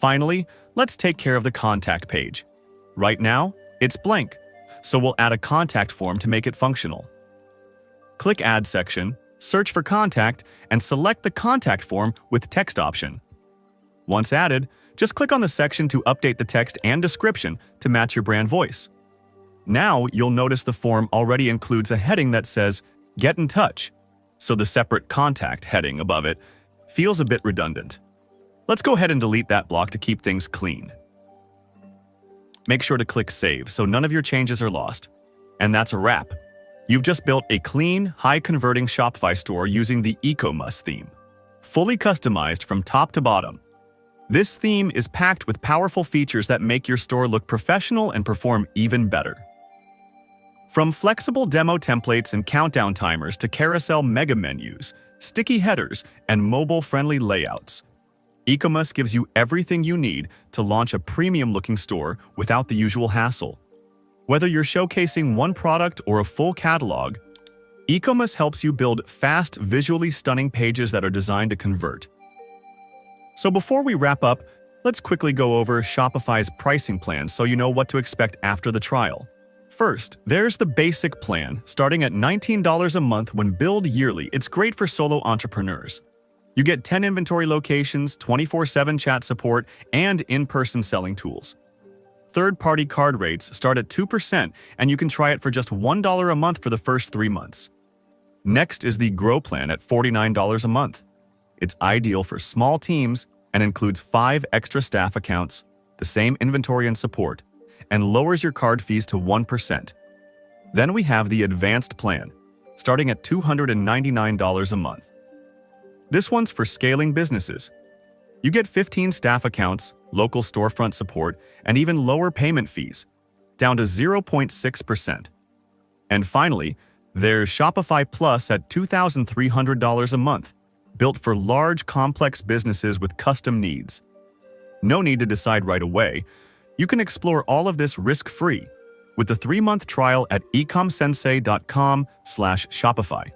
Finally, let's take care of the contact page. Right now, it's blank, so we'll add a contact form to make it functional. Click Add section, search for contact, and select the contact form with text option. Once added, just click on the section to update the text and description to match your brand voice. Now you'll notice the form already includes a heading that says Get in Touch, so the separate contact heading above it feels a bit redundant. Let's go ahead and delete that block to keep things clean. Make sure to click Save so none of your changes are lost. And that's a wrap. You've just built a clean, high-converting Shopify store using the Ecomus theme, fully customized from top to bottom. This theme is packed with powerful features that make your store look professional and perform even better. From flexible demo templates and countdown timers to carousel mega menus, sticky headers, and mobile-friendly layouts, Ecomus gives you everything you need to launch a premium-looking store without the usual hassle. Whether you're showcasing one product or a full catalog, Ecomus helps you build fast, visually stunning pages that are designed to convert. So before we wrap up, let's quickly go over Shopify's pricing plan so you know what to expect after the trial. First, there's the basic plan, starting at $19 a month when billed yearly. It's great for solo entrepreneurs. You get 10 inventory locations, 24/7 chat support, and in-person selling tools. Third-party card rates start at 2%, and you can try it for just $1 a month for the first 3 months. Next is the Grow plan at $49 a month. It's ideal for small teams and includes 5 extra staff accounts, the same inventory and support, and lowers your card fees to 1%. Then we have the Advanced plan, starting at $299 a month. This one's for scaling businesses. You get 15 staff accounts, local storefront support, and even lower payment fees, down to 0.6%. And finally, there's Shopify Plus at $2,300 a month, built for large, complex businesses with custom needs. No need to decide right away. You can explore all of this risk-free with the 3-month trial at ecomsensei.com/Shopify.